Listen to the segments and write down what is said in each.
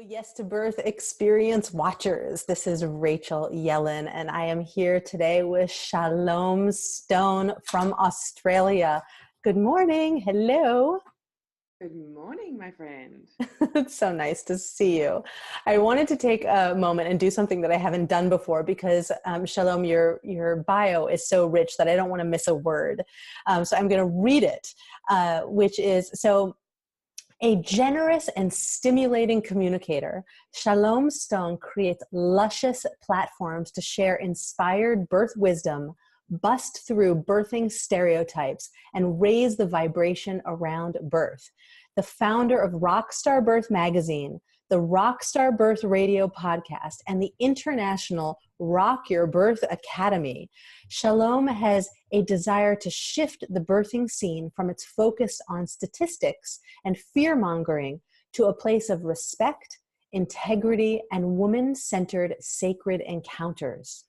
Yes to Birth Experience Watchers. This is Rachel Yellen, and I am here today with Shalome Stone from Australia. Good morning. Hello. Good morning, my friend. It's so nice to see you. I wanted to take a moment and do something that I haven't done before because, Shalome, your bio is so rich that I don't want to miss a word. So I'm going to read it, which is, a generous and stimulating communicator, Shalome Stone creates luscious platforms to share inspired birth wisdom, bust through birthing stereotypes, and raise the vibration around birth. The founder of Rockstar Birth Magazine, the Rockstar Birth Radio podcast, and the international Rock Your Birth Academy, Shalome has a desire to shift the birthing scene from its focus on statistics and fear-mongering to a place of respect, integrity, and woman-centered sacred encounters.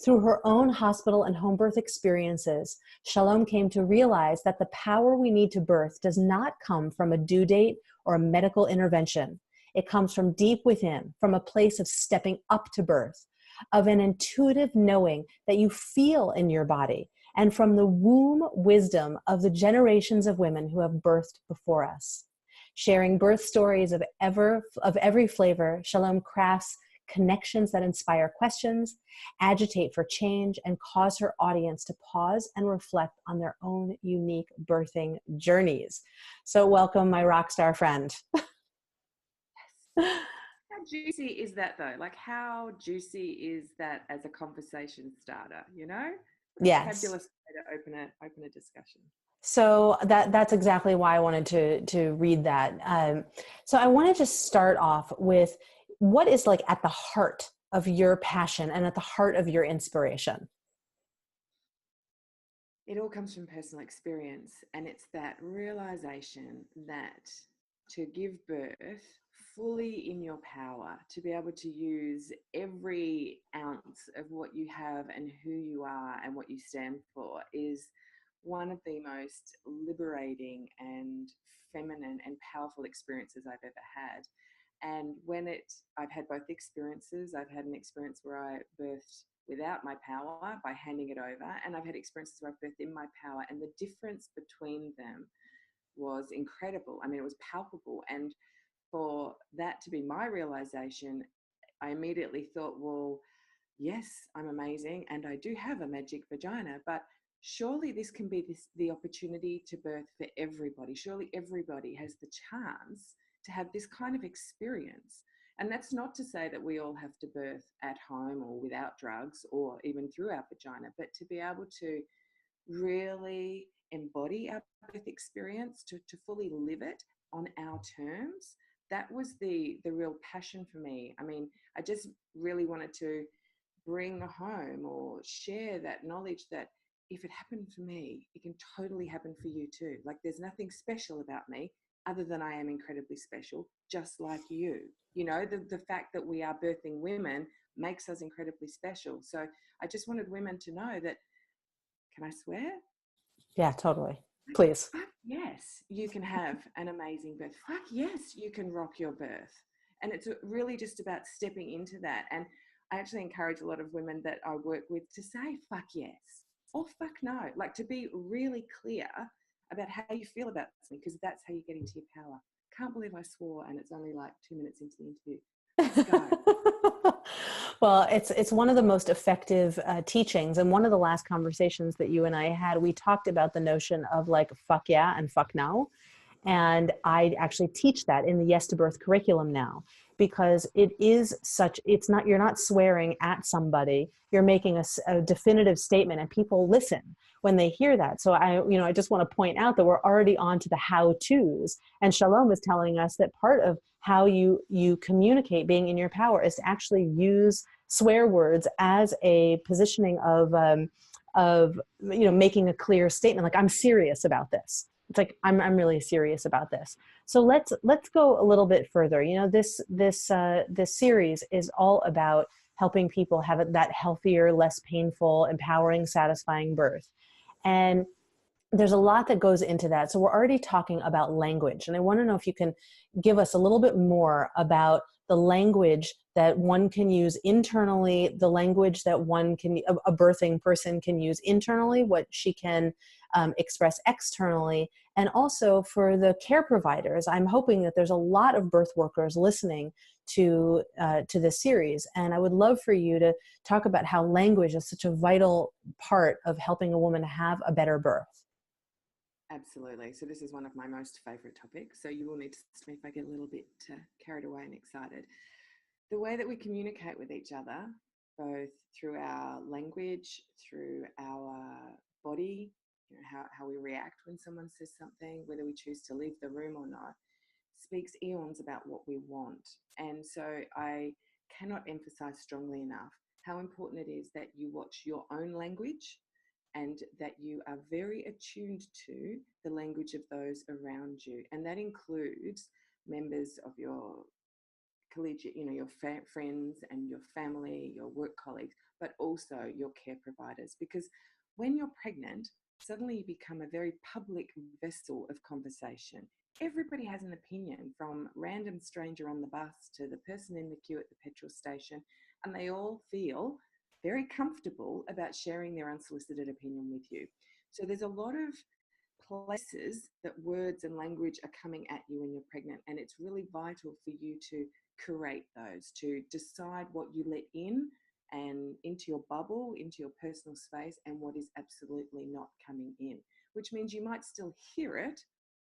Through her own hospital and home birth experiences, Shalome came to realize that the power we need to birth does not come from a due date or a medical intervention. It comes from deep within, from a place of stepping up to birth, of an intuitive knowing that you feel in your body, and from the womb wisdom of the generations of women who have birthed before us. Sharing birth stories of every flavor, Shalome crafts connections that inspire questions, agitate for change, and cause her audience to pause and reflect on their own unique birthing journeys. So welcome, my rock star friend. How juicy is that though? Like how juicy is that as a conversation starter, you know? Yes. Fabulous way to open a discussion. So that's exactly why I wanted to read that. So I want to just start off with what is like at the heart of your passion and at the heart of your inspiration. It all comes from personal experience, and it's that realization that to give birth fully in your power, to be able to use every ounce of what you have and who you are and what you stand for is one of the most liberating and feminine and powerful experiences I've ever had. And I've had both experiences. I've had an experience where I birthed without my power by handing it over, and I've had experiences where I've birthed in my power, and the difference between them was incredible. I mean, it was palpable. And for that to be my realization, I immediately thought, well, yes, I'm amazing and I do have a magic vagina, but surely this can be the opportunity to birth for everybody. Surely everybody has the chance to have this kind of experience. And that's not to say that we all have to birth at home or without drugs or even through our vagina, but to be able to really embody our birth experience, to fully live it on our terms. That was the real passion for me. I mean, I just really wanted to bring home or share that knowledge that if it happened for me, it can totally happen for you too. Like there's nothing special about me other than I am incredibly special, just like you. You know, the fact that we are birthing women makes us incredibly special. So I just wanted women to know that, can I swear? Yeah, totally. Please. Fuck yes, you can have an amazing birth. Fuck yes, you can rock your birth. And it's really just about stepping into that. And I actually encourage a lot of women that I work with to say fuck yes or fuck no, like to be really clear about how you feel about something, because that's how you get into your power. Can't believe I swore and it's only like 2 minutes into the interview. Let's go. Well, it's one of the most effective teachings. And one of the last conversations that you and I had, we talked about the notion of like fuck yeah and fuck no. And I actually teach that in the Yes to Birth curriculum now, because you're not swearing at somebody, you're making a definitive statement and people listen when they hear that. So I just want to point out that we're already on to the how-tos. And Shalome is telling us that part of how you communicate being in your power is to actually use swear words as a positioning of making a clear statement, like I'm serious about this. It's like I'm really serious about this. So let's go a little bit further. You know, this series is all about helping people have that healthier, less painful, empowering, satisfying birth. And there's a lot that goes into that. So we're already talking about language. And I want to know if you can give us a little bit more about the language that one can use internally, the language that a birthing person can use internally, what she can express externally, and also for the care providers. I'm hoping that there's a lot of birth workers listening to this series, and I would love for you to talk about how language is such a vital part of helping a woman have a better birth. Absolutely. So this is one of my most favorite topics. So you will need to stop me if I get a little bit carried away and excited. The way that we communicate with each other, both through our language, through our body, you know, how we react when someone says something, whether we choose to leave the room or not, speaks eons about what we want. And so I cannot emphasize strongly enough how important it is that you watch your own language and that you are very attuned to the language of those around you. And that includes members of your collegiate, you know, your friends and your family, your work colleagues, but also your care providers. Because when you're pregnant, suddenly you become a very public vessel of conversation. Everybody has an opinion, from random stranger on the bus to the person in the queue at the petrol station, and they all feel very comfortable about sharing their unsolicited opinion with you. So there's a lot of places that words and language are coming at you when you're pregnant, and it's really vital for you to curate those, to decide what you let in and into your bubble, into your personal space, and what is absolutely not coming in, which means you might still hear it,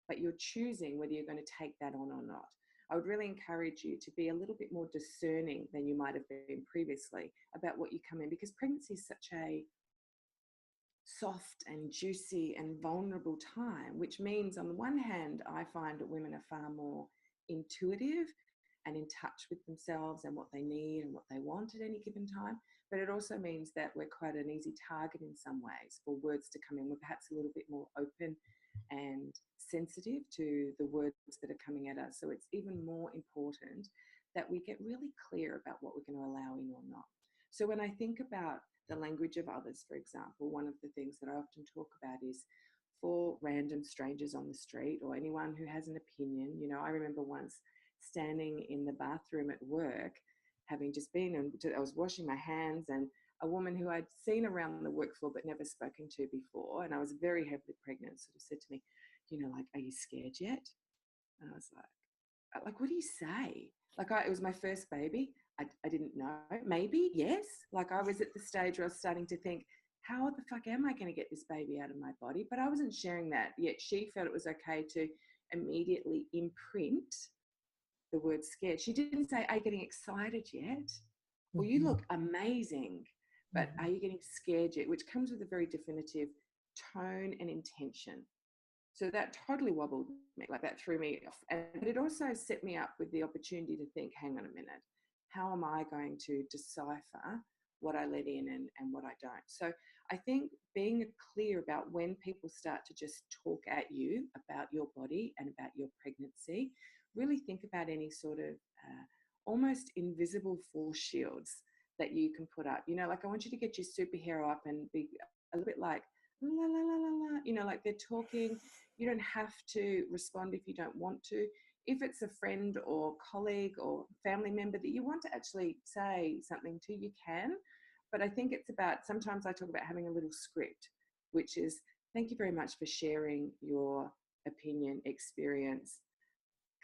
but you're choosing whether you're going to take that on or not. I would really encourage you to be a little bit more discerning than you might have been previously about what you come in, because pregnancy is such a soft and juicy and vulnerable time, which means on the one hand, I find that women are far more intuitive and in touch with themselves and what they need and what they want at any given time. But it also means that we're quite an easy target in some ways for words to come in. We're perhaps a little bit more open and sensitive to the words that are coming at us. So it's even more important that we get really clear about what we're going to allow in or not. So when I think about the language of others, for example, one of the things that I often talk about is for random strangers on the street or anyone who has an opinion. You know, I remember once standing in the bathroom at work, having just been, and I was washing my hands, and a woman who I'd seen around the work floor but never spoken to before, and I was very heavily pregnant, sort of said to me, you know, like, are you scared yet? And I was like, what do you say? Like, it was my first baby. I didn't know. Maybe, yes. Like, I was at the stage where I was starting to think, how the fuck am I going to get this baby out of my body? But I wasn't sharing that yet. She felt it was okay to immediately imprint the word scared. She didn't say, are you getting excited yet? Well, you look amazing, but are you getting scared yet? Which comes with a very definitive tone and intention. So that totally wobbled me, like that threw me off. And it also set me up with the opportunity to think, hang on a minute, how am I going to decipher what I let in and what I don't? So I think being clear about when people start to just talk at you about your body and about your pregnancy, really think about any sort of almost invisible force shields that you can put up. You know, like, I want you to get your superhero up and be a little bit like, la, la, la, la, la, you know, like they're talking. You don't have to respond if you don't want to. If it's a friend or colleague or family member that you want to actually say something to, you can. But I think it's about, sometimes I talk about having a little script, which is, thank you very much for sharing your opinion, experience,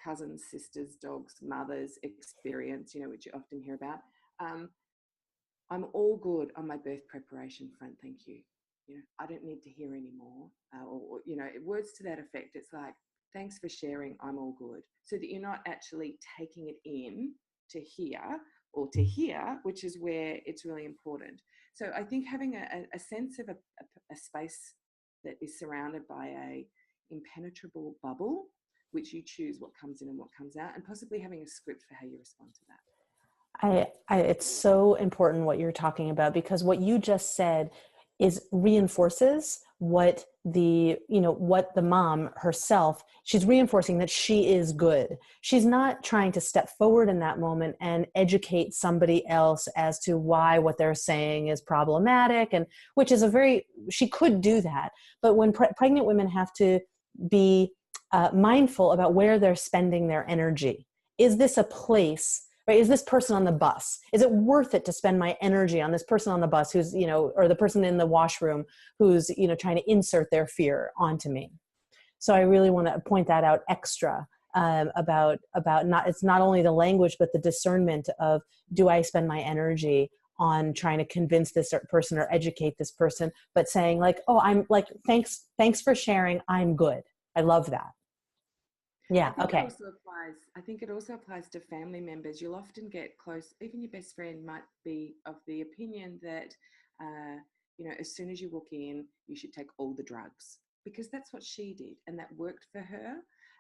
cousins, sisters, dogs, mothers experience, you know, which you often hear about. I'm all good on my birth preparation front, thank you. You know, I don't need to hear anymore, or, you know, words to that effect. It's like, thanks for sharing, I'm all good. So that you're not actually taking it in to hear or to hear, which is where it's really important. So I think having a sense of a space that is surrounded by a impenetrable bubble, which you choose what comes in and what comes out, and possibly having a script for how you respond to that. It's so important what you're talking about, because what you just said is reinforces what what the mom herself, she's reinforcing that she is good. She's not trying to step forward in that moment and educate somebody else as to why what they're saying is problematic, and which is she could do that. But when pregnant women have to be mindful about where they're spending their energy, is this a place, right? Is this person on the bus? Is it worth it to spend my energy on this person on the bus who's, or the person in the washroom who's, trying to insert their fear onto me? So I really want to point that out extra, about not, it's not only the language, but the discernment of, do I spend my energy on trying to convince this person or educate this person, but saying like, oh, I'm like, thanks for sharing. I'm good. I love that. Yeah. Okay. I think it also applies to family members. You'll often get close, even your best friend might be of the opinion that, as soon as you walk in, you should take all the drugs because that's what she did and that worked for her.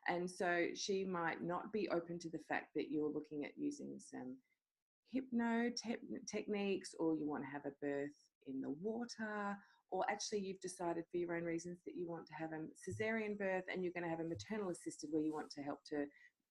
And so she might not be open to the fact that you're looking at using some techniques, or you want to have a birth in the water, or actually you've decided for your own reasons that you want to have a cesarean birth and you're going to have a maternal assisted where you want to help to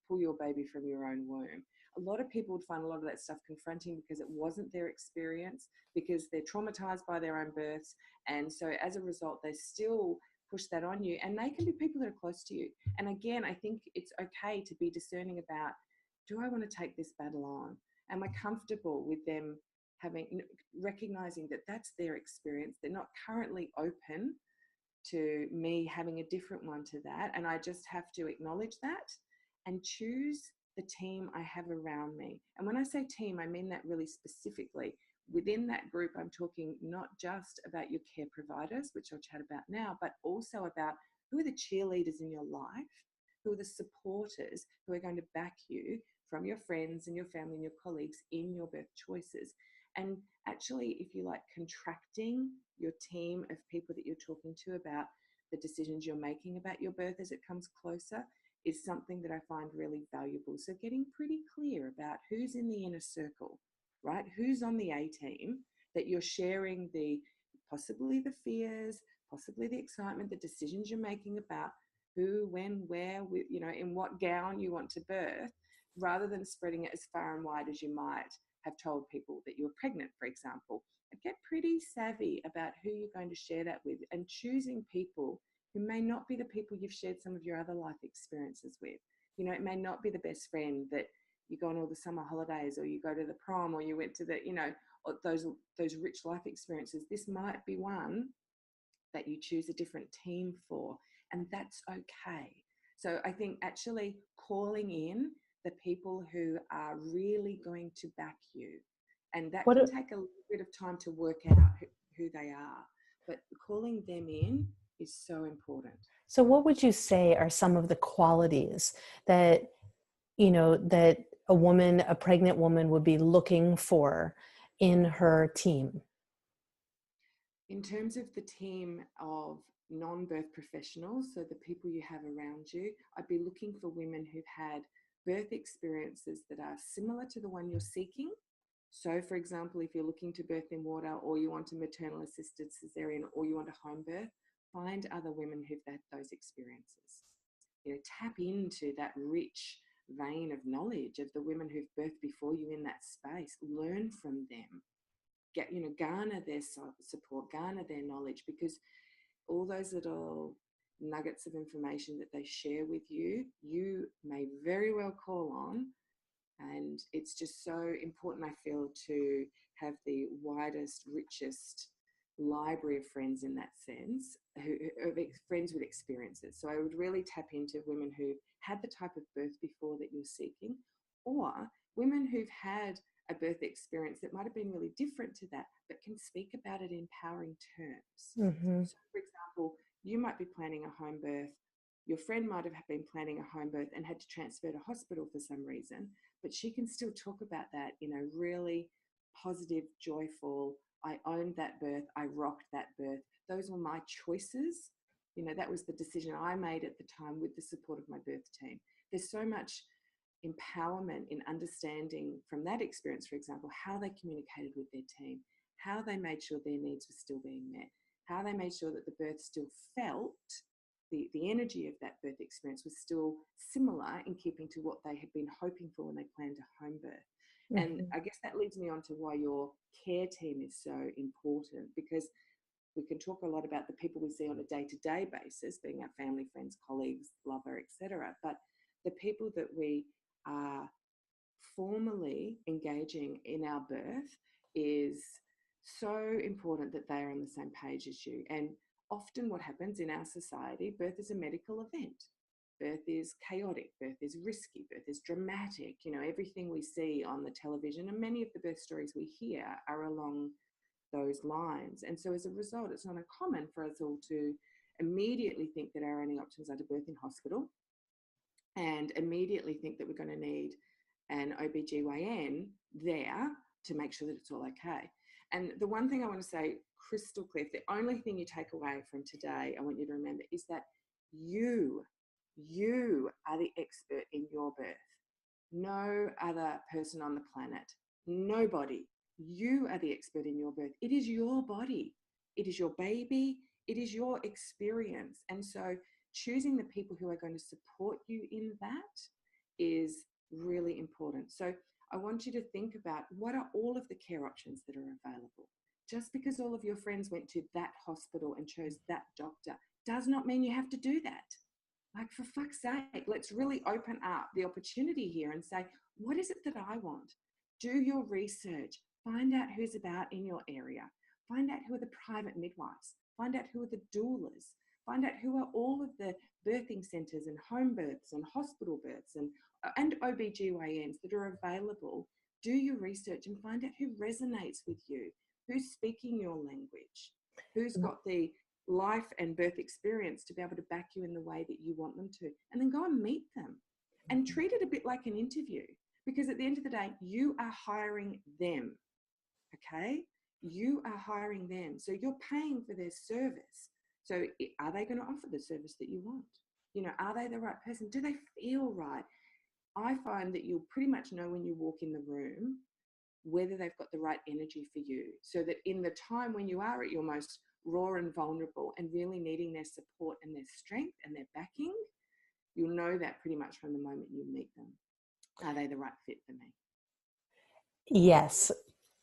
pull your baby from your own womb. A lot of people would find a lot of that stuff confronting because it wasn't their experience, because they're traumatized by their own births. And so as a result, they still push that on you, and they can be people that are close to you. And again, I think it's okay to be discerning about, do I want to take this battle on? Am I comfortable with them recognizing that that's their experience? They're not currently open to me having a different one to that. And I just have to acknowledge that and choose the team I have around me. And when I say team, I mean that really specifically. Within that group, I'm talking not just about your care providers, which I'll chat about now, but also about who are the cheerleaders in your life, who are the supporters who are going to back you from your friends and your family and your colleagues in your birth choices. And actually, if you like, contracting your team of people that you're talking to about the decisions you're making about your birth as it comes closer is something that I find really valuable. So getting pretty clear about who's in the inner circle, right? Who's on the A team that you're sharing possibly the fears, possibly the excitement, the decisions you're making about who, when, where, in what gown you want to birth, rather than spreading it as far and wide as you might have told people that you were pregnant, for example. Get pretty savvy about who you're going to share that with, and choosing people who may not be the people you've shared some of your other life experiences with. It may not be the best friend that you go on all the summer holidays, or you go to the prom, or you went to the, or those rich life experiences. This might be one that you choose a different team for, and that's okay. So I think actually calling in the people who are really going to back you, and that can take a little bit of time to work out who they are, but calling them in is so important. So what would you say are some of the qualities that, that a pregnant woman would be looking for in her team? In terms of the team of non-birth professionals, so the people you have around you, I'd be looking for women who've had birth experiences that are similar to the one you're seeking. So, for example, if you're looking to birth in water, or you want a maternal assisted cesarean, or you want a home birth, find other women who've had those experiences. Tap into that rich vein of knowledge of the women who've birthed before you in that space. Learn from them. Garner their support, garner their knowledge, because all those little nuggets of information that they share with you, you may very well call on. And it's just so important, I feel, to have the widest, richest library of friends in that sense, friends with experiences. So I would really tap into women who had the type of birth before that you're seeking, or women who've had a birth experience that might have been really different to that, but can speak about it in empowering terms. Mm-hmm. So, for example, you might be planning a home birth. Your friend might have been planning a home birth and had to transfer to hospital for some reason, but she can still talk about that in a really positive, joyful, I owned that birth, I rocked that birth. Those were my choices. That was the decision I made at the time with the support of my birth team. There's so much empowerment in understanding from that experience, for example, how they communicated with their team, how they made sure their needs were still being met. how they made sure that the birth still felt, the energy of that birth experience was still similar in keeping to what they had been hoping for when they planned a home birth. And I guess that leads me on to why your care team is so important, because we can talk a lot about the people we see on a day-to-day basis, being our family, friends, colleagues, lover, etc. But the people that we are formally engaging in our birth is so important, that they are on the same page as you. And often what happens in our society, birth is a medical event. Birth is chaotic, birth is risky, birth is dramatic. You know, everything we see on the television and many of the birth stories we hear are along those lines. And so as a result, it's not uncommon for us all to immediately think that our only options are to birth in hospital, and immediately think that we're going to need an OBGYN there to make sure that it's all okay. And the one thing I want to say crystal clear, the only thing you take away from today, I want you to remember, is that you are the expert in your birth. No other person on the planet, nobody. You are the expert in your birth. It is your body. It is your baby. It is your experience. And so choosing the people who are going to support you in that is really important. So I want you to think about, what are all of the care options that are available? Just because all of your friends went to that hospital and chose that doctor does not mean you have to do that. Like, for fuck's sake, let's really open up the opportunity here and say, what is it that I want? Do your research. Find out who's about in your area. Find out who are the private midwives. Find out who are the doulas. Find out who are all of the birthing centres and home births and hospital births and OBGYNs that are available. Do your research and find out who resonates with you, who's speaking your language, who's got the life and birth experience to be able to back you in the way that you want them to. And then go and meet them and treat it a bit like an interview, because at the end of the day, you are hiring them. Okay? You are hiring them. So you're paying for their service. So are they going to offer the service that you want? You know, are they the right person? Do they feel right? I find that you'll pretty much know when you walk in the room whether they've got the right energy for you, so that in the time when you are at your most raw and vulnerable and really needing their support and their strength and their backing, you'll know that pretty much from the moment you meet them. Are they the right fit for me? Yes.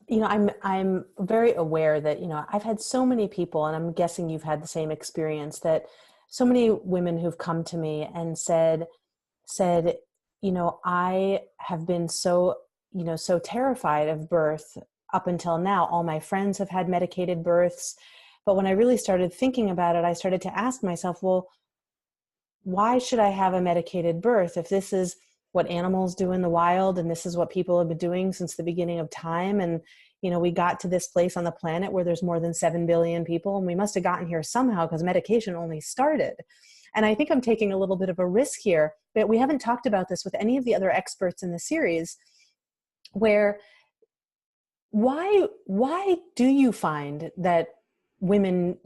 You know, I'm very aware that, you know, I've had so many people, and I'm guessing you've had the same experience, that so many women who've come to me and said, you know, I have been so terrified of birth up until now. All my friends have had medicated births. But when I really started thinking about it, I started to ask myself, well, why should I have a medicated birth if this is what animals do in the wild, and this is what people have been doing since the beginning of time? And, you know, we got to this place on the planet where there's more than 7 billion people, and we must have gotten here somehow, because medication only started. And I think I'm taking a little bit of a risk here, but we haven't talked about this with any of the other experts in the series, where why do you find that women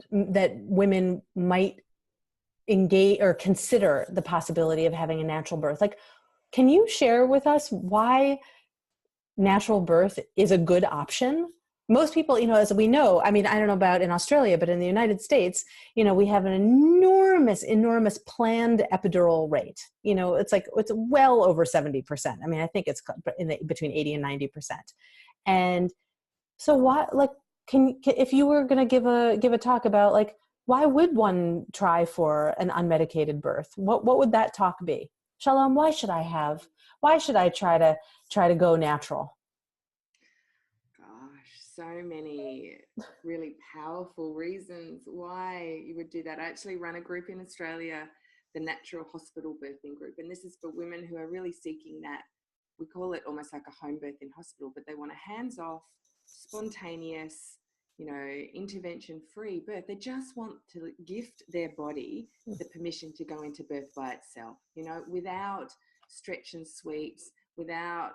might engage or consider the possibility of having a natural birth? Like, can you share with us why natural birth is a good option? Most people, you know, as we know, I mean, I don't know about in Australia, but in the United States, you know, we have an enormous planned epidural rate. You know, it's well over 70%. I mean, I think it's between 80 and 90%. And so what, like, if you were going to give a talk about, like, why would one try for an unmedicated birth? What would that talk be? Shalom, why should I try to go natural? Gosh, so many really powerful reasons why you would do that. I actually run a group in Australia, the Natural Hospital Birthing Group, and this is for women who are really seeking that. We call it almost like a home birth in hospital, but they want a hands-off, spontaneous, you know, intervention-free birth. They just want to gift their body the permission to go into birth by itself, you know, without stretch and sweeps, without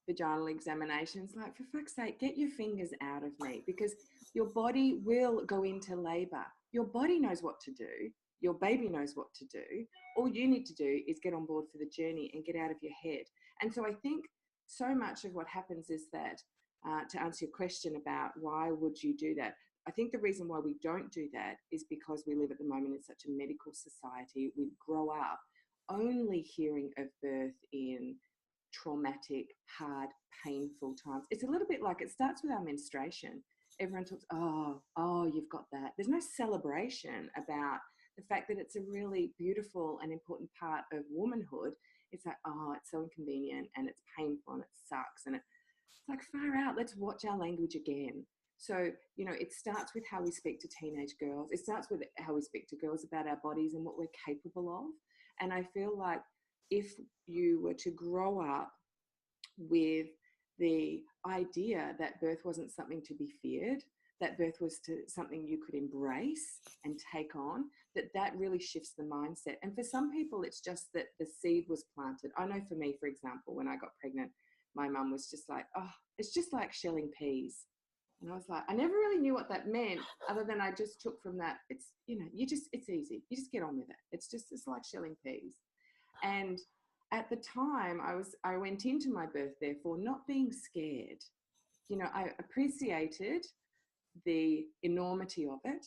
vaginal examinations. Like, for fuck's sake, get your fingers out of me, because your body will go into labor. Your body knows what to do. Your baby knows what to do. All you need to do is get on board for the journey and get out of your head. And so I think so much of what happens is that, to answer your question about why would you do that, I think the reason why we don't do that is because we live at the moment in such a medical society. We grow up only hearing of birth in traumatic, hard, painful times. It's a little bit like it starts with our menstruation. Everyone talks, oh, you've got that. There's no celebration about the fact that it's a really beautiful and important part of womanhood. It's like, oh, it's so inconvenient and it's painful and it sucks. And it's like, far out, let's watch our language again. So, it starts with how we speak to teenage girls. It starts with how we speak to girls about our bodies and what we're capable of. And I feel like if you were to grow up with the idea that birth wasn't something to be feared, that birth was something you could embrace and take on, that really shifts the mindset. And for some people, it's just that the seed was planted. I know for me, for example, when I got pregnant, my mum was just like, oh, it's just like shelling peas. And I was like, I never really knew what that meant, other than I just took from that, it's, it's easy. You just get on with it. It's like shelling peas. And at the time, I went into my birth, therefore, not being scared. I appreciated the enormity of it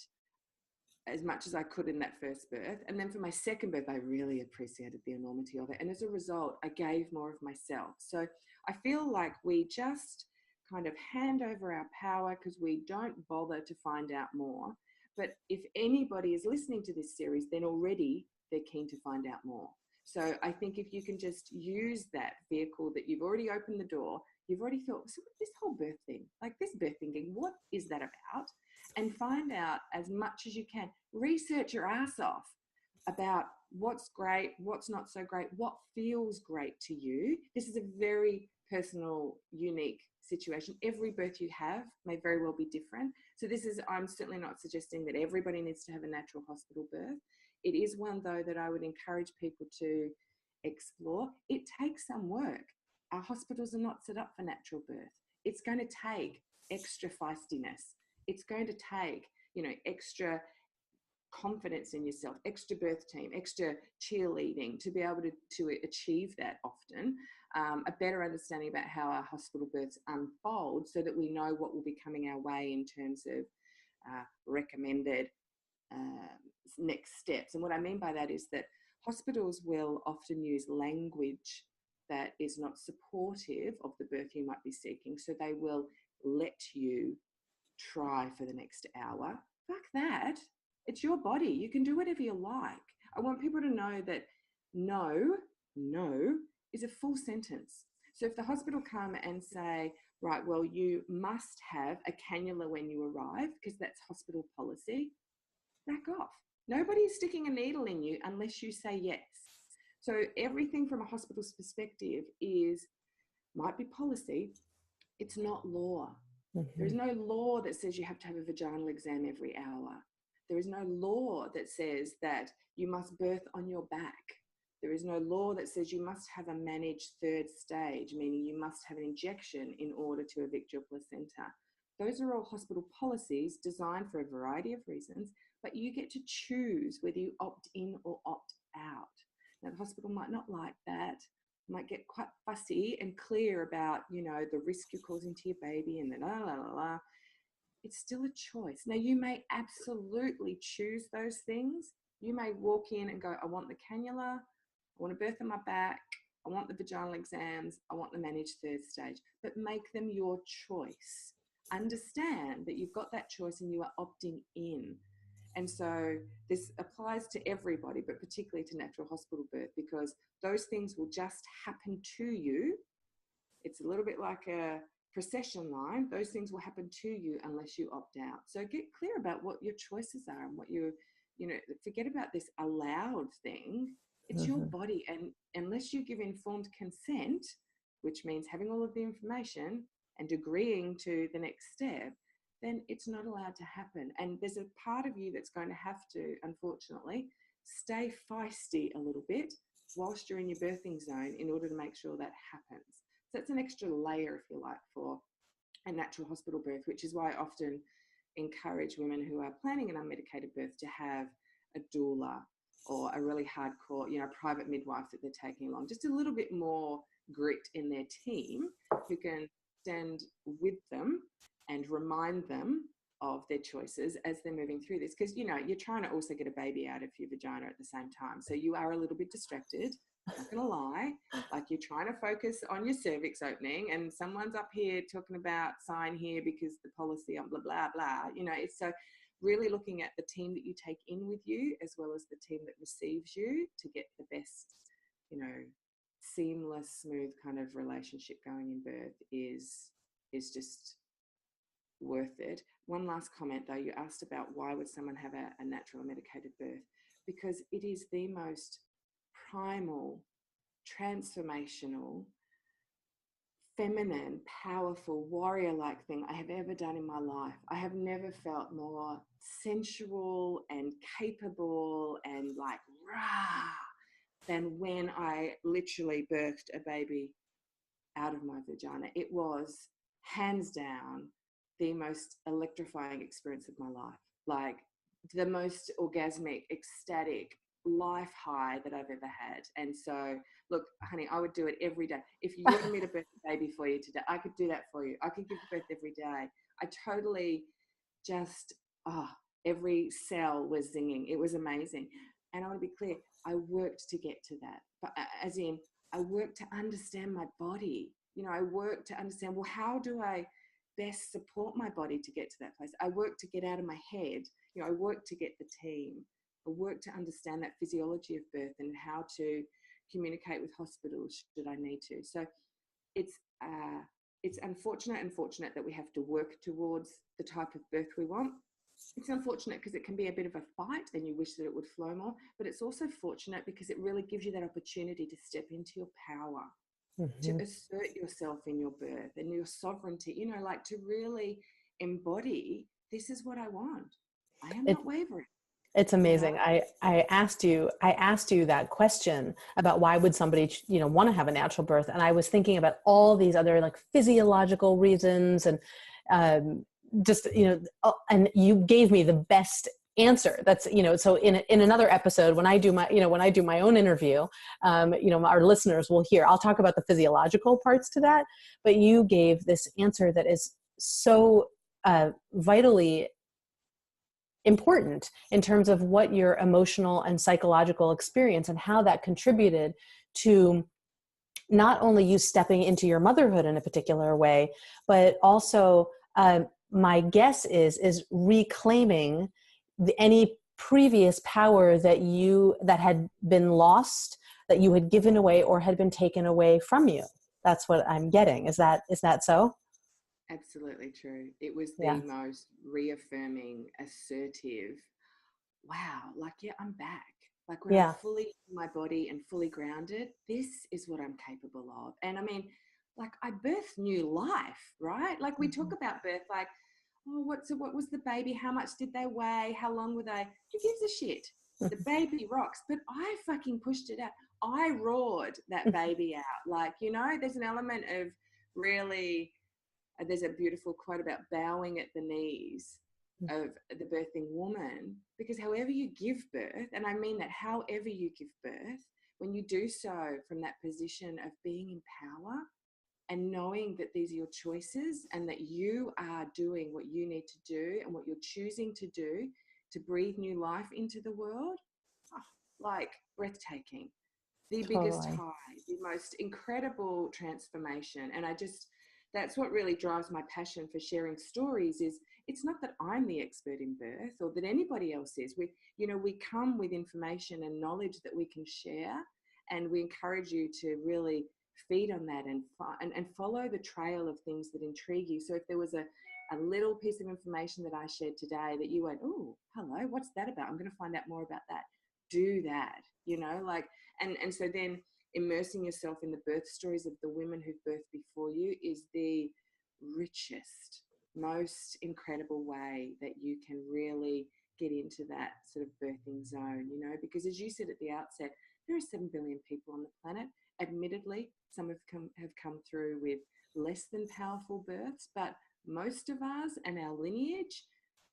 as much as I could in that first birth. And then for my second birth, I really appreciated the enormity of it. And as a result, I gave more of myself. So I feel like we just kind of hand over our power because we don't bother to find out more. But if anybody is listening to this series, then already they're keen to find out more. So I think if you can just use that vehicle that you've already opened the door, you've already thought, so this whole birth thing, like this birthing thing, what is that about? And find out as much as you can. Research your ass off about what's great, what's not so great, what feels great to you. This is a very personal, unique situation. Every birth you have may very well be different. So I'm certainly not suggesting that everybody needs to have a natural hospital birth. It is one, though, that I would encourage people to explore. It takes some work. Our hospitals are not set up for natural birth. It's going to take extra feistiness. It's going to take, extra confidence in yourself, extra birth team, extra cheerleading to be able to achieve that often. A better understanding about how our hospital births unfold so that we know what will be coming our way in terms of recommended next steps. And what I mean by that is that hospitals will often use language that is not supportive of the birth you might be seeking. So they will let you try for the next hour. Fuck that. It's your body. You can do whatever you like. I want people to know that no is a full sentence. So if the hospital come and say, right, well, you must have a cannula when you arrive because that's hospital policy, back off. Nobody is sticking a needle in you unless you say yes. So everything from a hospital's perspective might be policy. It's not law. Mm-hmm. There is no law that says you have to have a vaginal exam every hour. There is no law that says that you must birth on your back. There is no law that says you must have a managed third stage, meaning you must have an injection in order to evict your placenta. Those are all hospital policies designed for a variety of reasons, but you get to choose whether you opt in or opt out. Now, the hospital might not like that, might get quite fussy and clear about, the risk you're causing to your baby and the . It's still a choice. Now, you may absolutely choose those things. You may walk in and go, I want the cannula, I want to birth on my back, I want the vaginal exams, I want the managed third stage, but make them your choice. Understand that you've got that choice and you are opting in. And so this applies to everybody, but particularly to natural hospital birth, because those things will just happen to you. It's a little bit like a procession line. Those things will happen to you unless you opt out. So get clear about what your choices are and what forget about this allowed thing. It's your body. And unless you give informed consent, which means having all of the information and agreeing to the next step, then it's not allowed to happen. And there's a part of you that's going to have to, unfortunately, stay feisty a little bit whilst you're in your birthing zone in order to make sure that happens. So that's an extra layer, if you like, for a natural hospital birth, which is why I often encourage women who are planning an unmedicated birth to have a doula or a really hardcore, private midwife that they're taking along, just a little bit more grit in their team who can stand with them and remind them of their choices as they're moving through this. Because, you know, you're trying to also get a baby out of your vagina at the same time. So you are a little bit distracted, not going to lie. Like, you're trying to focus on your cervix opening, and someone's up here talking about sign here because the policy on blah, blah, blah. You know, it's so really looking at the team that you take in with you as well as the team that receives you to get the best, you know, seamless, smooth kind of relationship going in birth is just worth it. One last comment though, you asked about why would someone have a natural or medicated birth? Because it is the most primal, transformational, feminine, powerful, warrior-like thing I have ever done in my life. I have never felt more sensual and capable and like rah than when I literally birthed a baby out of my vagina. It was hands down the most electrifying experience of my life. Like, the most orgasmic, ecstatic life high that I've ever had. And so, look, honey, I would do it every day. If you wanted me to birth a baby for you today, I could do that for you. I could give birth every day. I totally just, every cell was zinging. It was amazing. And I want to be clear, I worked to get to that. But as in, I worked to understand my body. You know, I worked to understand, well, how do I best support my body to get to that place? I worked to get out of my head. You know, I worked to get the team. I worked to understand that physiology of birth and how to communicate with hospitals should I need to. So it's unfortunate that we have to work towards the type of birth we want. It's unfortunate because it can be a bit of a fight and you wish that it would flow more, but it's also fortunate because it really gives you that opportunity to step into your power, to assert yourself in your birth and your sovereignty, you know, like to really embody, this is what I want. I am not wavering. It's amazing. You know? I asked you that question about why would somebody, you know, want to have a natural birth. And I was thinking about all these other like physiological reasons and just, you know, and you gave me the best answer. That's, you know, so in another episode, when I do my own interview, you know, our listeners will hear, I'll talk about the physiological parts to that, but you gave this answer that is so vitally important in terms of what your emotional and psychological experience and how that contributed to not only you stepping into your motherhood in a particular way, but also my guess is reclaiming any previous power that had been lost, that you had given away or had been taken away from you. That's what I'm getting. Is that so? Absolutely true. It was Yeah. the most reaffirming, assertive, wow, like, yeah, I'm back. Like, when I'm Yeah. fully in my body and fully grounded, this is what I'm capable of. And I mean, like, I birthed new life, right? Like, we talk about birth, like, oh, what was the baby? How much did they weigh? How long were they? Who gives a shit? The baby rocks. But I fucking pushed it out. I roared that baby out. Like, you know, there's an element of really, there's a beautiful quote about bowing at the knees of the birthing woman, because however you give birth, and I mean that, however you give birth, when you do so from that position of being in power and knowing that these are your choices and that you are doing what you need to do and what you're choosing to do to breathe new life into the world, like, breathtaking. The biggest Totally. high, the most incredible transformation. And that's what really drives my passion for sharing stories. Is it's not that I'm the expert in birth or that anybody else is. We come with information and knowledge that we can share, and we encourage you to really feed on that and follow the trail of things that intrigue you. So if there was a little piece of information that I shared today that you went, oh, hello, what's that about? I'm going to find out more about that. Do that, like, and so then immersing yourself in the birth stories of the women who've birthed before you is the richest, most incredible way that you can really get into that sort of birthing zone, because as you said at the outset, there are 7 billion people on the planet. Admittedly, some have come through with less than powerful births, but most of us and our lineage,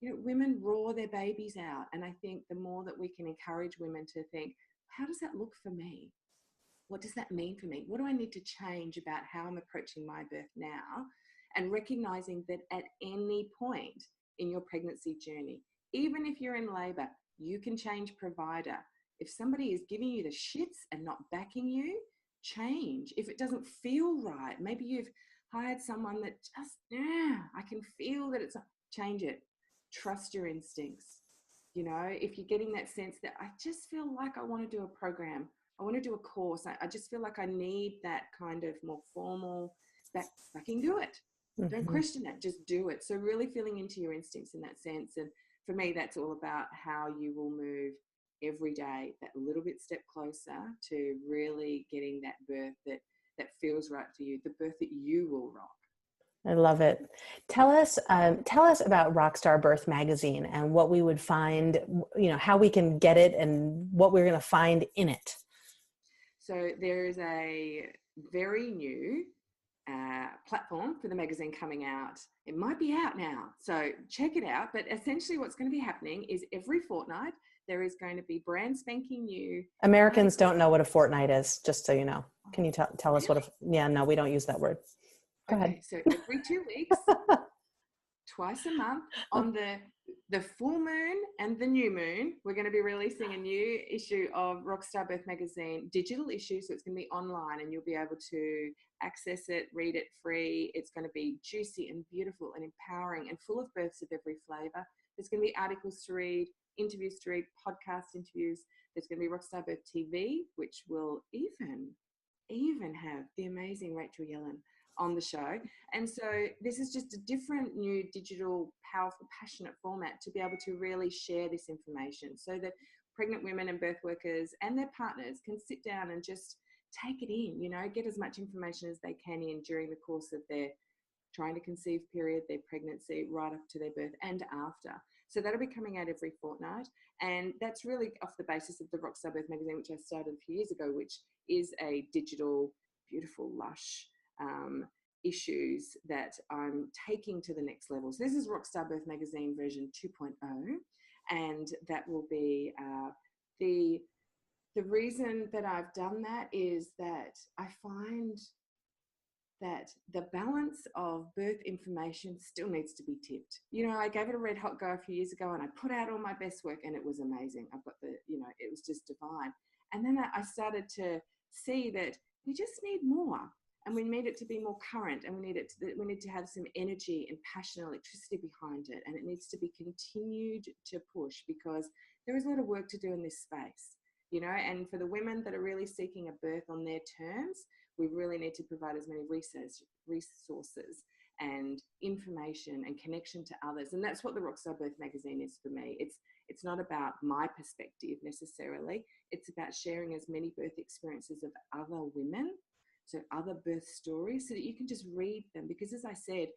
women roar their babies out. And I think the more that we can encourage women to think, how does that look for me? What does that mean for me? What do I need to change about how I'm approaching my birth now? And recognizing that at any point, in your pregnancy journey. Even if you're in labor, you can change provider. If somebody is giving you the shits and not backing you, change. If it doesn't feel right, maybe you've hired someone that just, I can feel that it's, change it. Trust your instincts. You know, if you're getting that sense that I just feel like I want to do a program, I want to do a course, I just feel like I need that kind of more formal, that fucking do it. Don't question it, just do it. So really feeling into your instincts in that sense. And for me, that's all about how you will move every day that little bit step closer to really getting that birth that feels right for you, the birth that you will rock. I love it. Tell us about Rockstar Birth Magazine and what we would find, you know, how we can get it and what we're going to find in it. So there is a very new platform for the magazine coming out. It might be out now, so check it out. But essentially what's going to be happening is every fortnight, there is going to be brand spanking new. Americans don't know what a fortnight is, just so you know. Can you tell us what no, we don't use that word. Go ahead. So every 2 weeks, twice a month, on the full moon and the new moon, we're going to be releasing a new issue of Rockstar Birth Magazine, digital issue. So it's going to be online and you'll be able to access it, read it free. It's going to be juicy and beautiful and empowering and full of births of every flavor. There's going to be articles to read, interviews to read, podcast interviews. There's going to be Rockstar Birth TV, which will even have the amazing Rachel Yellen on the show. And so this is just a different new digital, powerful, passionate format to be able to really share this information so that pregnant women and birth workers and their partners can sit down and just take it in, you know, get as much information as they can in during the course of their trying to conceive period, their pregnancy, right up to their birth and after. So that'll be coming out every fortnight. And that's really off the basis of the Rockstar Birth Magazine, which I started a few years ago, which is a digital, beautiful, lush issues that I'm taking to the next level. So this is Rockstar Birth Magazine version 2.0, and that will be the reason that I've done that is that I find that the balance of birth information still needs to be tipped. You know, I gave it a red hot go a few years ago and I put out all my best work and it was amazing. I've got it was just divine. And then I started to see that we just need more. And we need it to be more current, and we need to have some energy and passion, electricity behind it, and it needs to be continued to push because there is a lot of work to do in this space, you know. And for the women that are really seeking a birth on their terms, we really need to provide as many resources and information and connection to others, and that's what the Rockstar Birth Magazine is for me. It's not about my perspective necessarily. It's about sharing as many birth experiences of other women. So other birth stories, so that you can just read them. Because as I said,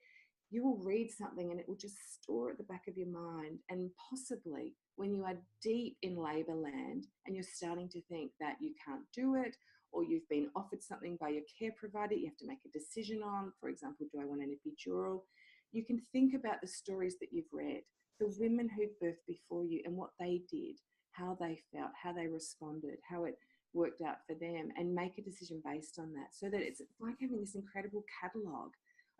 you will read something and it will just store at the back of your mind. And possibly when you are deep in labor land and you're starting to think that you can't do it, or you've been offered something by your care provider, you have to make a decision on, for example, do I want an epidural? You can think about the stories that you've read, the women who birthed before you and what they did, how they felt, how they responded, how it worked out for them, and make a decision based on that, so that it's like having this incredible catalogue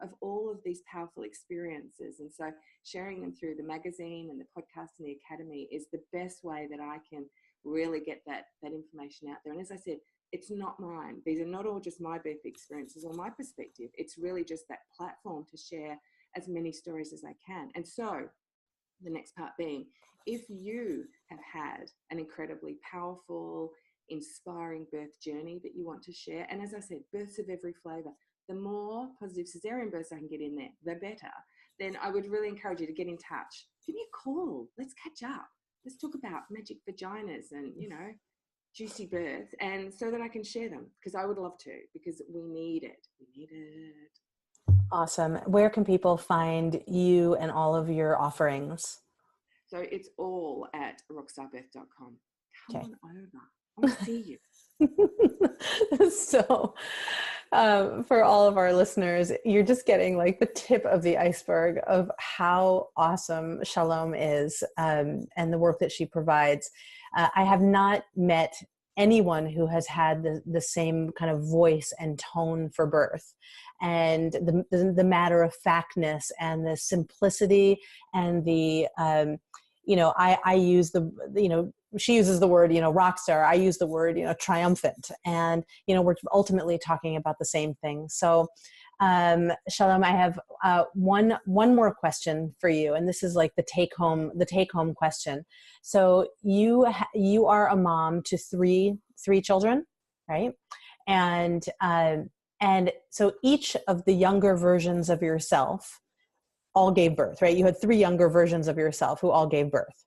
of all of these powerful experiences. And so sharing them through the magazine and the podcast and the academy is the best way that I can really get that information out there. And as I said, it's not mine. These are not all just my birth experiences or my perspective. It's really just that platform to share as many stories as I can. And so the next part being, if you have had an incredibly powerful, inspiring birth journey that you want to share, and as I said, births of every flavor, the more positive cesarean births I can get in there, the better, then I would really encourage you to get in touch. Give me a call. Let's catch up. Let's talk about magic vaginas and, you know, juicy births, and so that I can share them, because I would love to, because we need it. We need it. Awesome. Where can people find you and all of your offerings? So it's all at rockstarbirth.com. Come Okay. on over. I want to see you. So for all of our listeners, you're just getting like the tip of the iceberg of how awesome Shalome is, and the work that she provides. I have not met anyone who has had the same kind of voice and tone for birth. and the matter of factness and the simplicity and the, I use she uses the word, rock star. I use the word, triumphant. And, we're ultimately talking about the same thing. So, Shalom, I have one more question for you, and this is like the take home question. So you are a mom to three children, right? And so each of the younger versions of yourself all gave birth, right? You had three younger versions of yourself who all gave birth.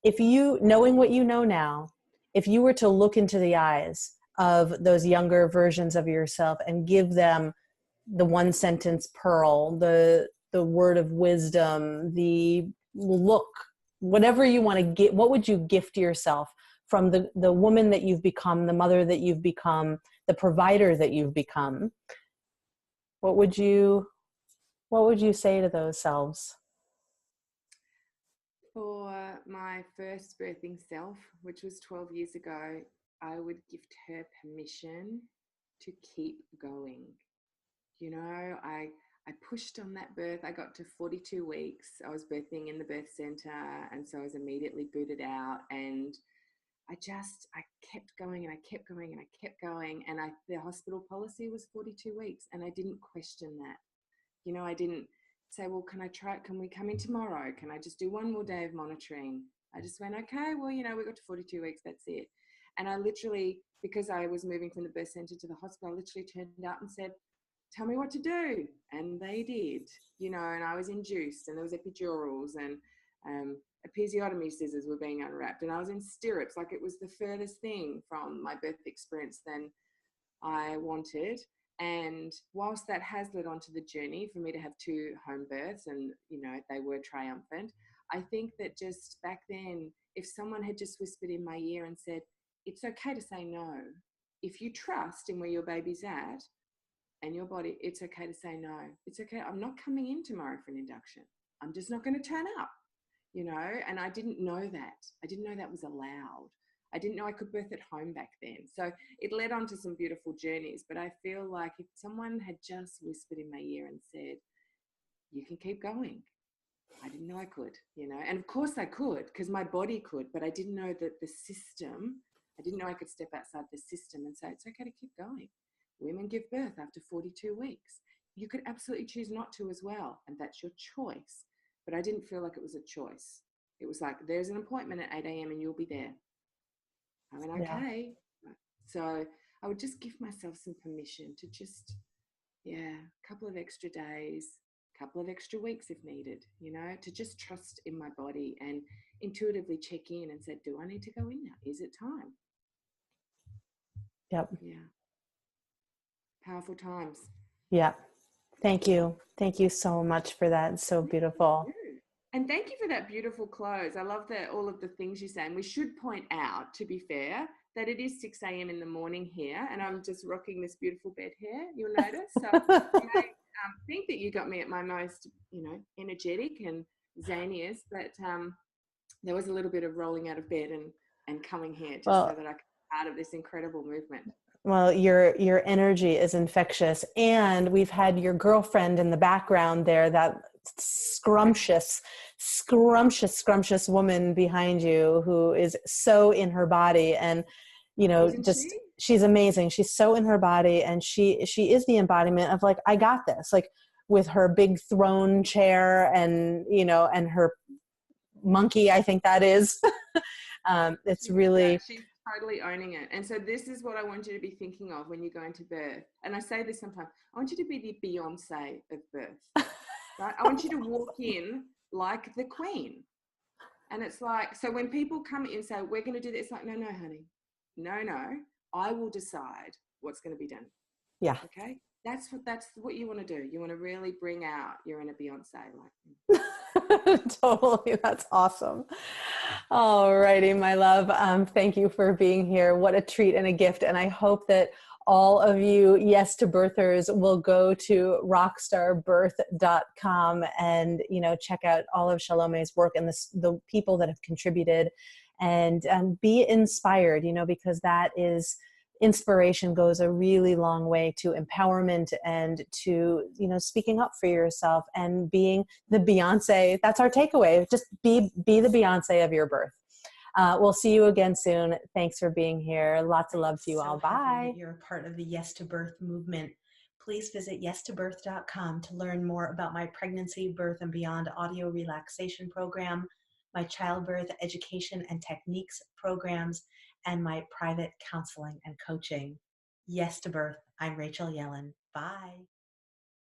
If you, knowing what you know now, if you were to look into the eyes of those younger versions of yourself and give them the one sentence pearl, the word of wisdom, the look, whatever you want to get, what would you gift yourself from the woman that you've become, the mother that you've become, the provider that you've become? What would you say to those selves? For my first birthing self, which was 12 years ago, I would gift her permission to keep going. I pushed on that birth. I got to 42 weeks. I was birthing in the birth center, and so I was immediately booted out. And I kept going and I kept going and I kept going. And the hospital policy was 42 weeks, and I didn't question that. I didn't say, well, can we come in tomorrow? Can I just do one more day of monitoring? I just went, okay, well, we got to 42 weeks, that's it. And I literally, because I was moving from the birth center to the hospital, I literally turned out and said, tell me what to do. And they did, and I was induced, and there was epidurals, and episiotomy scissors were being unwrapped, and I was in stirrups. Like, it was the furthest thing from my birth experience than I wanted. And whilst that has led on to the journey for me to have 2 home births, and, they were triumphant, I think that just back then, if someone had just whispered in my ear and said, it's okay to say no. If you trust in where your baby's at and your body, it's okay to say no. It's okay. I'm not coming in tomorrow for an induction. I'm just not going to turn up, and I didn't know that. I didn't know that was allowed. I didn't know I could birth at home back then. So it led on to some beautiful journeys. But I feel like if someone had just whispered in my ear and said, you can keep going, I didn't know I could, and of course I could, because my body could, but I didn't know that I didn't know I could step outside the system and say, it's okay to keep going. Women give birth after 42 weeks. You could absolutely choose not to as well, and that's your choice. But I didn't feel like it was a choice. It was like, there's an appointment at 8 a.m. and you'll be there. I went, okay. Yeah. So I would just give myself some permission to just, a couple of extra days, a couple of extra weeks if needed, to just trust in my body and intuitively check in and say, do I need to go in now? Is it time? Yep. Yeah. Powerful times. Yeah. Thank you. Thank you so much for that. It's so beautiful. And thank you for that beautiful close. I love all of the things you say. And we should point out, to be fair, that it is 6 a.m. in the morning here, and I'm just rocking this beautiful bed here, you'll notice. So you may think that you got me at my most, energetic and zaniest, but there was a little bit of rolling out of bed and coming here just so that I could be part of this incredible movement. Well, your energy is infectious, and we've had your girlfriend in the background there, that scrumptious woman behind you who is so in her body, and she's amazing. She's so in her body, and she is the embodiment of, like, I got this, like, with her big throne chair and and her monkey, I think that is. It's really, she's totally owning it. And so this is what I want you to be thinking of when you go into birth. And I say this sometimes, I want you to be the Beyonce of birth. Right? I want you to walk in like the queen. And it's like, so when people come in and say, we're going to do this, it's like, no, honey, no, I will decide what's going to be done. Yeah. Okay. That's what you want to do. You want to really bring out your inner Beyonce. Totally. That's awesome. All righty, my love. Thank you for being here. What a treat and a gift. And I hope that all of you yes to birthers will go to rockstarbirth.com and check out all of Shalome's work and the people that have contributed, and be inspired, because that is inspiration goes a really long way to empowerment and to, speaking up for yourself and being the Beyonce. That's our takeaway. Just be the Beyonce of your birth. We'll see you again soon. Thanks for being here. Lots of love to you all. Bye. You're a part of the Yes to Birth movement. Please visit yestobirth.com to learn more about my pregnancy, birth, and beyond audio relaxation program, my childbirth education and techniques programs, and my private counseling and coaching. Yes to Birth. I'm Rachel Yellen. Bye.